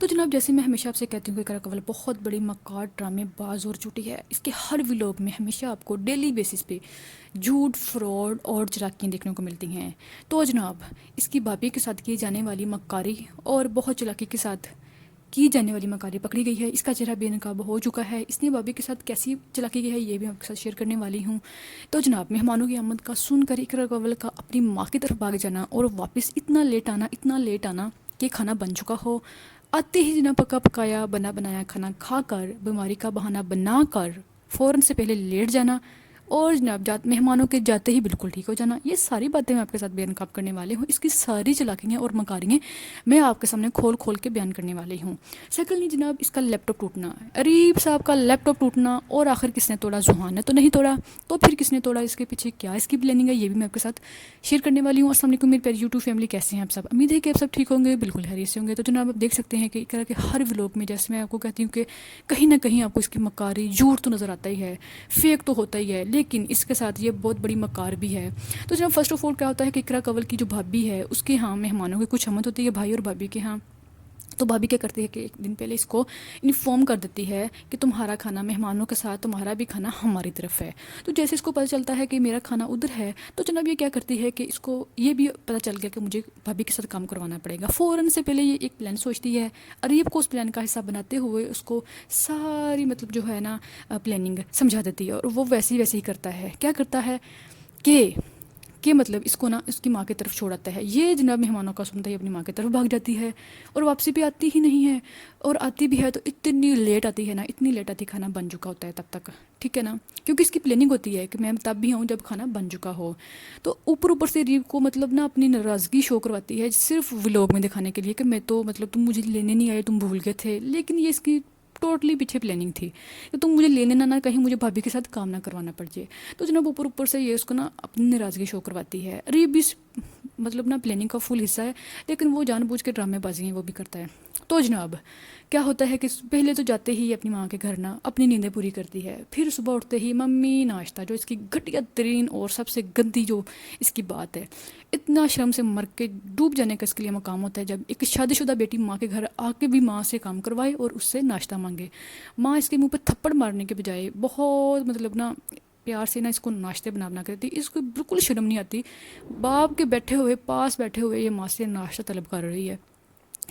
تو جناب جیسے میں ہمیشہ آپ سے کہتی ہوں کہ اقرا کنول بہت بڑی مکار ڈرامے باز اور جھوٹی ہے. اس کے ہر ولاگ میں ہمیشہ آپ کو ڈیلی بیسس پہ جھوٹ، فراڈ اور چلاکیاں دیکھنے کو ملتی ہیں. تو جناب اس کی بھابھی کے ساتھ کی جانے والی مکاری اور بہت چلاکی کے ساتھ کی جانے والی مکاری پکڑی گئی ہے. اس کا چہرہ بے نقاب ہو چکا ہے. اس نے بھابھی کے ساتھ کیسی چلاکی کی ہے یہ بھی آپ کے ساتھ شیئر کرنے والی ہوں. تو جناب مہمانوں کی آمد کا سن کر اقرا کنول کا اپنی ماں کی طرف بھاگ جانا اور واپس اتنا لیٹ آنا کہ کھانا بن چکا ہو. آتے ہی جناب پکا پکایا بنا بنایا کھانا کھا کر بیماری کا بہانہ بنا کر فوراً سے پہلے لیٹ جانا اور جناب مہمانوں کے جاتے ہی بالکل ٹھیک ہو جانا. یہ ساری باتیں میں آپ کے ساتھ بیان کاپ کرنے والی ہوں. اس کی ساری چلاکیاں اور مکاریاں میں آپ کے سامنے کھول کھول کے بیان کرنے والی ہوں. سیکنڈلی جناب اس کا لیپ ٹاپ ٹوٹنا، اریب صاحب کا لیپ ٹاپ ٹوٹنا، اور آخر کس نے توڑا؟ زحان نے تو نہیں توڑا. تو پھر کس نے توڑا؟ اس کے پیچھے کیا اس کی پلاننگ ہے یہ بھی میں آپ کے ساتھ شیئر کرنے والی ہوں. السلام علیکم میری پیاری یوٹیوب فیملی، کیسے ہیں آپ سب؟ امید ہے کہ آپ سب ٹھیک ہوں گے، بالکل خیریت سے ہوں گے. تو جناب آپ دیکھ سکتے ہیں کہ طرح کے ہر ولاگ میں جیسے میں آپ کو کہتی ہوں کہ کہیں نہ کہیں آپ کو اس کی مکاری جھوٹ تو نظر آتا ہی ہے، فیک تو ہوتا ہی ہے، لیکن اس کے ساتھ یہ بہت بڑی مکار بھی ہے. تو جناب فرسٹ آف آل کیا ہوتا ہے کہ اقرا کنول کی جو بھابھی ہے اس کے ہاں مہمانوں کی کچھ آمد ہوتی ہے بھائی اور بھابھی کے ہاں. تو بھابھی کیا کرتی ہے کہ ایک دن پہلے اس کو انفارم کر دیتی ہے کہ تمہارا کھانا مہمانوں کے ساتھ تمہارا بھی کھانا ہماری طرف ہے. تو جیسے اس کو پتہ چلتا ہے کہ میرا کھانا ادھر ہے تو جناب یہ کیا کرتی ہے کہ اس کو یہ بھی پتہ چل گیا کہ مجھے بھابھی کے ساتھ کام کروانا پڑے گا. فوراً سے پہلے یہ ایک پلان سوچتی ہے. اریب کو اس پلان کا حصہ بناتے ہوئے اس کو ساری مطلب جو ہے نا پلاننگ سمجھا دیتی ہے اور وہ ویسے ہی کرتا ہے. کیا کرتا ہے کہ مطلب اس کو نا اس کی ماں کی طرف چھوڑاتا ہے. یہ جناب مہمانوں کا سنتا ہی اپنی ماں کی طرف بھاگ جاتی ہے اور واپسی بھی آتی ہی نہیں ہے. اور آتی بھی ہے تو اتنی لیٹ آتی ہے نا، اتنی لیٹ آتی کھانا بن چکا ہوتا ہے تب تک، ٹھیک ہے نا، کیونکہ اس کی پلاننگ ہوتی ہے کہ میں تب بھی آؤں جب کھانا بن چکا ہو. تو اوپر سے ریب کو مطلب نا اپنی ناراضگی شو کرواتی ہے صرف ولاگ میں دکھانے کے لیے کہ میں تو مطلب تم مجھے لینے نہیں آئے، تم بھول گئے تھے. لیکن یہ اس کی ٹوٹلی پیچھے پلاننگ تھی کہ تم مجھے لینے نہ کہیں مجھے بھابھی کے ساتھ کام نہ کروانا پڑ جائے. تو جناب اوپر سے یہ اس کو نا اپنی ناراضگی شو کرواتی ہے. ریب بھی مطلب نا پلاننگ کا فل حصہ ہے، لیکن وہ جان بوجھ کے ڈرامے بازی ہیں وہ بھی کرتا ہے. تو جناب کیا ہوتا ہے کہ پہلے تو جاتے ہی اپنی ماں کے گھر نا اپنی نیندیں پوری کرتی ہے. پھر صبح اٹھتے ہی ممی ناشتہ، جو اس کی گھٹیا ترین اور سب سے گندی جو اس کی بات ہے. اتنا شرم سے مر کے ڈوب جانے کا اس کے لیے مقام ہوتا ہے جب ایک شادی شدہ بیٹی ماں کے گھر آ کے بھی ماں سے کام کروائے اور اس سے ناشتہ مانگے. ماں اس کے منہ پہ تھپڑ مارنے کے بجائے بہت مطلب نا پیار سے نا اس کو ناشتے بنا کے دیتی. اس کو بالکل شرم نہیں آتی. باپ کے پاس بیٹھے ہوئے یہ ماں سے ناشتہ طلب کر رہی ہے.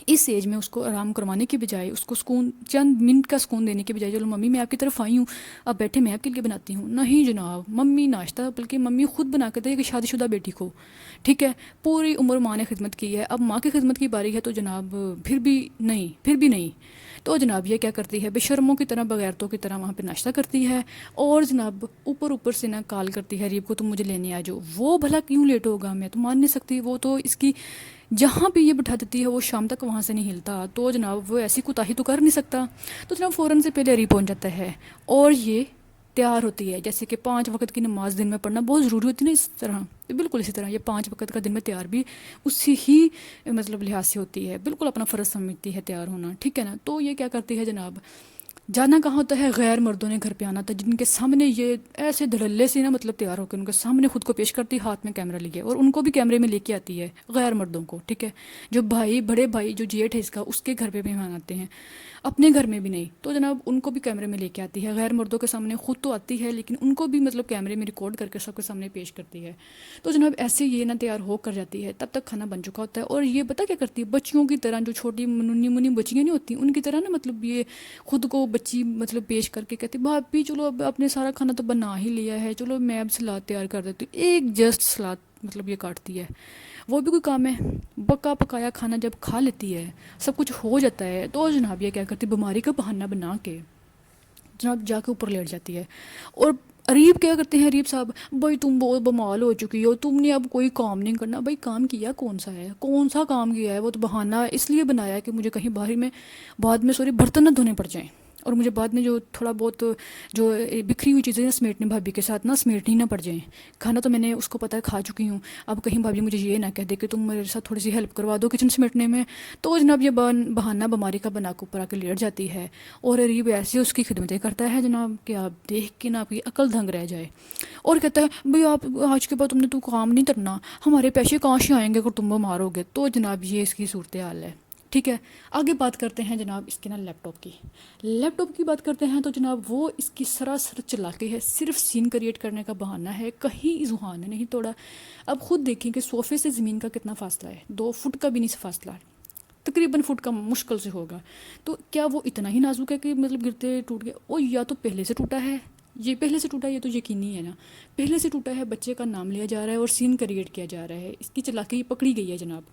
اس ایج میں اس کو آرام کروانے کی بجائے، اس کو سکون، چند منٹ کا سکون دینے کی بجائے، چلو ممی میں آپ کی طرف آئی ہوں، اب بیٹھے میں آپ کے لیے بناتی ہوں. نہیں جناب، ممی ناشتہ بلکہ ممی خود بنا کے دے کہ شادی شدہ بیٹی کو، ٹھیک ہے. پوری عمر ماں نے خدمت کی ہے، اب ماں کی خدمت کی باری ہے تو جناب پھر بھی نہیں. تو جناب یہ کیا کرتی ہے، بے شرموں کی طرح بغیرتوں کی طرح وہاں پہ ناشتہ کرتی ہے اور جناب اوپر سے نا کال کرتی ہے ریب کو تم مجھے لینے آ جاؤ. وہ بھلا کیوں لیٹ ہوگا؟ میں تو مان نہیں سکتی. وہ تو اس کی جہاں پہ یہ بٹھا دیتی ہے وہ شام تک وہاں سے نہیں ہلتا. تو جناب وہ ایسی کوتاہی تو کر نہیں سکتا. تو جناب فوراً سے پہلے ریب پہنچ جاتا ہے اور یہ تیار ہوتی ہے. جیسے کہ 5 وقت کی نماز دن میں پڑھنا بہت ضروری ہوتی ہے نا، اس طرح بالکل اسی طرح یہ 5 وقت کا دن میں تیار بھی اسی ہی مطلب لحاظ سے ہوتی ہے. بالکل اپنا فرض سمجھتی ہے تیار ہونا، ٹھیک ہے نا. تو یہ کیا کرتی ہے جناب، جانا کہاں ہوتا ہے، غیر مردوں نے گھر پہ آنا تھا جن کے سامنے یہ ایسے دھڑلے سے نا مطلب تیار ہو کے ان کے سامنے خود کو پیش کرتی، ہاتھ میں کیمرہ لیے، اور ان کو بھی کیمرے میں لے کے آتی ہے غیر مردوں کو، ٹھیک ہے. جو بڑے بھائی جو جیٹھ ہے اس کا، اس کے گھر پہ مہمان آتے ہیں، اپنے گھر میں بھی نہیں. تو جناب ان کو بھی کیمرے میں لے کے آتی ہے، غیر مردوں کے سامنے خود تو آتی ہے لیکن ان کو بھی مطلب کیمرے میں ریکارڈ کر کے سب کے سامنے پیش کرتی ہے. تو جناب ایسے یہ نا تیار ہو کر جاتی ہے، تب تک کھانا بن چکا ہوتا ہے. اور یہ پتہ کیا کرتی ہے، بچیوں کی طرح، جو چھوٹی منی بچیاں نہیں ہوتی ان کی طرح نا مطلب یہ خود کو بچی مطلب پیش کر کے کہتی بھابھی چلو اب آپ نے سارا کھانا تو بنا ہی لیا ہے، چلو میں اب سلاد تیار کر دیتی ہوں. ایک جسٹ سلاد مطلب یہ کاٹتی ہے، وہ بھی کوئی کام ہے. پکا پکایا کھانا جب کھا لیتی ہے، سب کچھ ہو جاتا ہے، تو جناب یہ کیا کرتی ہے، بیماری کا بہانہ بنا کے جناب جا کے اوپر لیٹ جاتی ہے. اور اریب کیا کرتے ہیں، اریب صاحب بھائی تم بہت بمال ہو چکی ہو، تم نے اب کوئی کام نہیں کرنا. بھائی کام کیا کون سا ہے، کون سا کام کیا ہے؟ وہ تو بہانہ اس لیے بنایا ہے کہ مجھے کہیں باہر میں بعد میں برتن نہ دھونے پڑ جائیں، اور مجھے بعد میں جو تھوڑا بہت جو بکھری ہوئی چیزیں سمیٹنے بھابھی کے ساتھ سمیٹنی نہ پڑ جائیں. کھانا تو میں نے اس کو پتہ ہے کھا چکی ہوں، اب کہیں بھابھی مجھے یہ نہ کہہ دے کہ تم میرے ساتھ تھوڑی سی ہیلپ کروا دو کچن سمیٹنے میں. تو جناب یہ بہانہ بیماری کا بنا کے اوپر آ کے لیٹ جاتی ہے اور اریب ایسے اس کی خدمتیں کرتا ہے جناب کہ آپ دیکھ کے نا آپ کی عقل دھنگ رہ جائے. اور کہتا ہے بھئی آپ آج کے بعد تم نے تو کام نہیں کرنا، ہمارے پیسے کہاں سے آئیں گے اگر تم بیمار ہو گئے. تو جناب یہ اس کی صورتحال ہے. ٹھیک ہے، آگے بات کرتے ہیں جناب اس کے نا لیپ ٹاپ کی. لیپ ٹاپ کی بات کرتے ہیں تو جناب وہ اس کی سراسر چلاکی ہے، صرف سین کریٹ کرنے کا بہانہ ہے، کہیں ذہان نے نہیں توڑا. اب خود دیکھیں کہ صوفے سے زمین کا کتنا فاصلہ ہے، 2 فٹ کا بھی نہیں فاصلہ، تقریباً فٹ کا مشکل سے ہوگا. تو کیا وہ اتنا ہی نازک ہے کہ مطلب گرتے ٹوٹ گیا؟ اور یا تو پہلے سے ٹوٹا ہے، یہ پہلے سے ٹوٹا ہے، یہ تو یقینی ہے نا، پہلے سے ٹوٹا ہے. بچے کا نام لیا جا رہا ہے اور سین کریٹ کیا جا رہا ہے، اس کی چلاکی پکڑی گئی ہے جناب.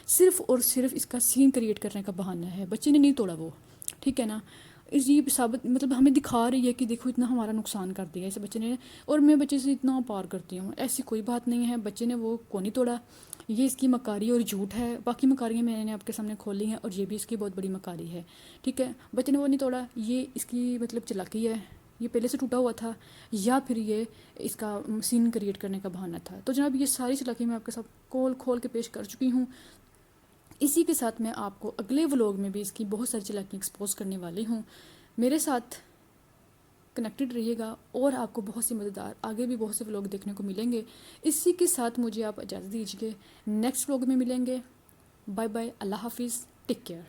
صرف اور صرف اس کا سین کریٹ کرنے کا بہانہ ہے، بچے نے نہیں توڑا وہ، ٹھیک ہے نا. یہ ثابت مطلب ہمیں دکھا رہی ہے کہ دیکھو اتنا ہمارا نقصان کر دیا اس بچے نے، اور میں بچے سے اتنا پار کرتی ہوں. ایسی کوئی بات نہیں ہے، بچے نے وہ کو نہیں توڑا، یہ اس کی مکاری اور جھوٹ ہے. باقی مکاریاں میں نے آپ کے سامنے کھولی ہیں اور یہ بھی اس کی بہت بڑی مکاری ہے، ٹھیک ہے. بچے نے وہ نہیں توڑا، یہ اس کی مطلب چلاکی ہے، یہ پہلے سے ٹوٹا ہوا تھا، یا پھر یہ اس کا سین کریٹ کرنے کا بہانہ تھا. تو جناب یہ ساری چلاکی میں آپ کے ساتھ کھول کے پیش کر چکی ہوں. اسی کے ساتھ میں آپ کو اگلے ولوگ میں بھی اس کی بہت ساری چلاکی ایکسپوز کرنے والی ہوں. میرے ساتھ کنیکٹڈ رہیے گا اور آپ کو بہت سی مزیدار آگے بھی بہت سے ولوگ دیکھنے کو ملیں گے. اسی کے ساتھ مجھے آپ اجازت دیجیے، نیکسٹ ولوگ میں ملیں گے. بائے بائے، اللہ حافظ، ٹیک کیئر.